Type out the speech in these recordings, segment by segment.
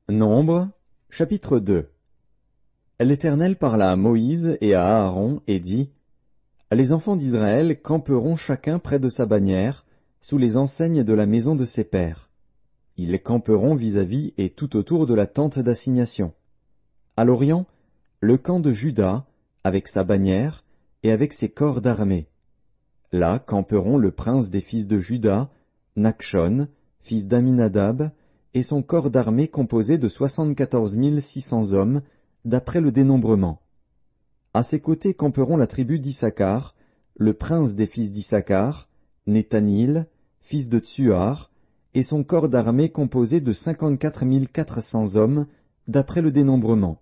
Nombre, chapitre 2. L'Éternel parla à Moïse et à Aaron et dit, Les enfants d'Israël camperont chacun près de sa bannière, sous les enseignes de la maison de ses pères. Ils camperont vis-à-vis et tout autour de la tente d'assignation. À l'orient, le camp de Juda, avec sa bannière et avec ses corps d'armée. Là camperont le prince des fils de Juda, Nachshon, fils d'Aminadab, et son corps d'armée composé de 74 600 hommes, d'après le dénombrement. À ses côtés camperont la tribu d'Issachar, le prince des fils d'Issachar, Nethanil, fils de Tsuar, et son corps d'armée composé de 54 400 hommes, d'après le dénombrement.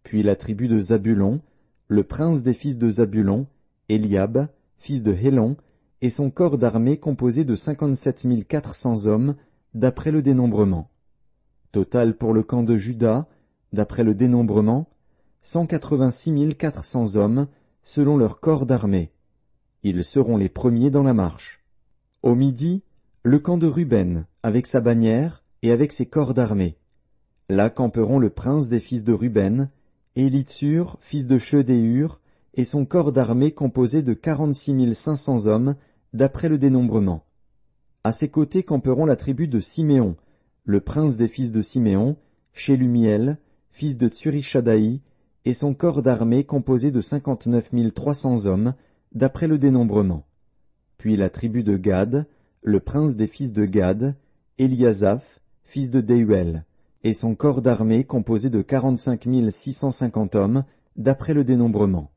Puis la tribu de Zabulon, le prince des fils de Zabulon, Eliab, fils de Hélon, et son corps d'armée composé de 57 400 hommes, d'après le dénombrement. Total pour le camp de Juda, d'après le dénombrement, 186 400 hommes, selon leur corps d'armée. Ils seront les premiers dans la marche. Au midi, le camp de Ruben, avec sa bannière et avec ses corps d'armée. Là camperont le prince des fils de Ruben, Élitsur, fils de Shedéur, et son corps d'armée composé de 46 500 hommes, d'après le dénombrement. À ses côtés camperont la tribu de Siméon, le prince des fils de Siméon, Shelumiel, fils de Tsurishadaï, et son corps d'armée composé de 59 300 hommes, d'après le dénombrement. Puis la tribu de Gad, le prince des fils de Gad, Eliasaph, fils de Déuel, et son corps d'armée composé de 45 650 hommes, d'après le dénombrement.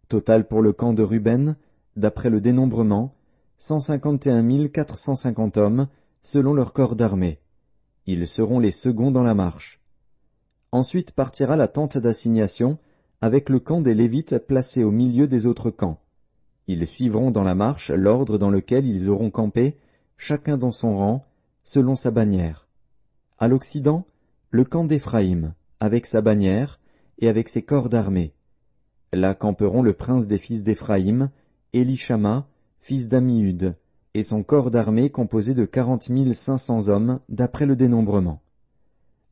Total pour le camp de Ruben, d'après le dénombrement, 151 450 hommes, selon leur corps d'armée. Ils seront les seconds dans la marche. Ensuite partira la tente d'assignation, avec le camp des Lévites placé au milieu des autres camps. Ils suivront dans la marche l'ordre dans lequel ils auront campé, chacun dans son rang, selon sa bannière. À l'Occident, le camp d'Éphraïm, avec sa bannière et avec ses corps d'armée. Là camperont le prince des fils d'Éphraïm, Élishama, fils d'Ammiud, et son corps d'armée composé de 40 500 hommes, d'après le dénombrement.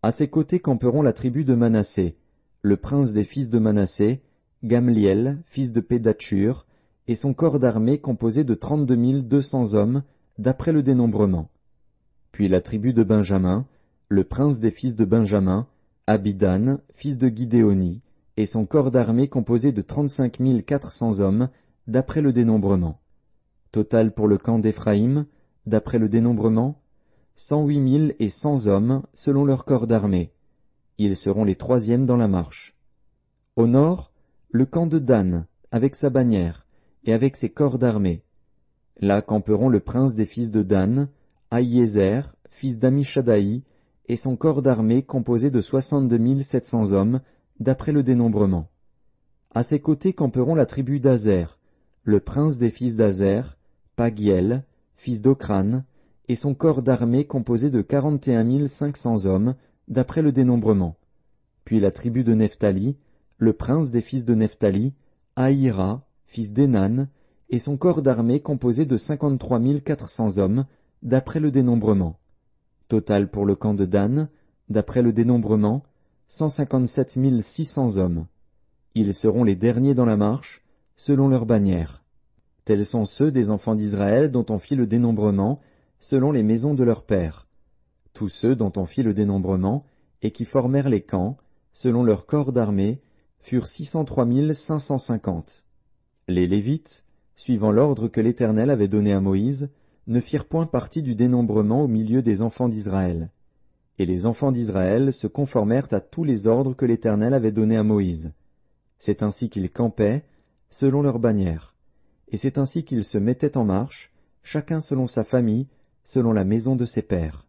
À ses côtés camperont la tribu de Manassé, le prince des fils de Manassé, Gamliel, fils de Pédatchur, et son corps d'armée composé de 32 200 hommes, d'après le dénombrement. Puis la tribu de Benjamin, le prince des fils de Benjamin, Abidan, fils de Guidéoni, et son corps d'armée composé de 35 400 hommes, d'après le dénombrement. Total pour le camp d'Éphraïm, d'après le dénombrement, 108 100 hommes, selon leur corps d'armée. Ils seront les troisièmes dans la marche. Au nord, le camp de Dan, avec sa bannière, et avec ses corps d'armée. Là camperont le prince des fils de Dan, Ahiézer, fils d'Amishadaï, et son corps d'armée composé de 62 700 hommes, d'après le dénombrement. À ses côtés camperont la tribu d'Azer, le prince des fils d'Azer, Pagiel, fils d'Ocran, et son corps d'armée composé de 41 500 hommes, d'après le dénombrement. Puis la tribu de Nephtali, le prince des fils de Nephtali, Ahira, fils d'Énan, et son corps d'armée composé de 53 400 hommes, d'après le dénombrement. Total pour le camp de Dan, d'après le dénombrement, 157 600 hommes. Ils seront les derniers dans la marche, selon leur bannière. Tels sont ceux des enfants d'Israël dont on fit le dénombrement, selon les maisons de leurs pères. Tous ceux dont on fit le dénombrement, et qui formèrent les camps, selon leur corps d'armée, furent 603 550. Les Lévites, suivant l'ordre que l'Éternel avait donné à Moïse, ne firent point partie du dénombrement au milieu des enfants d'Israël. Et les enfants d'Israël se conformèrent à tous les ordres que l'Éternel avait donnés à Moïse. C'est ainsi qu'ils campaient, selon leur bannière. Et c'est ainsi qu'ils se mettaient en marche, chacun selon sa famille, selon la maison de ses pères.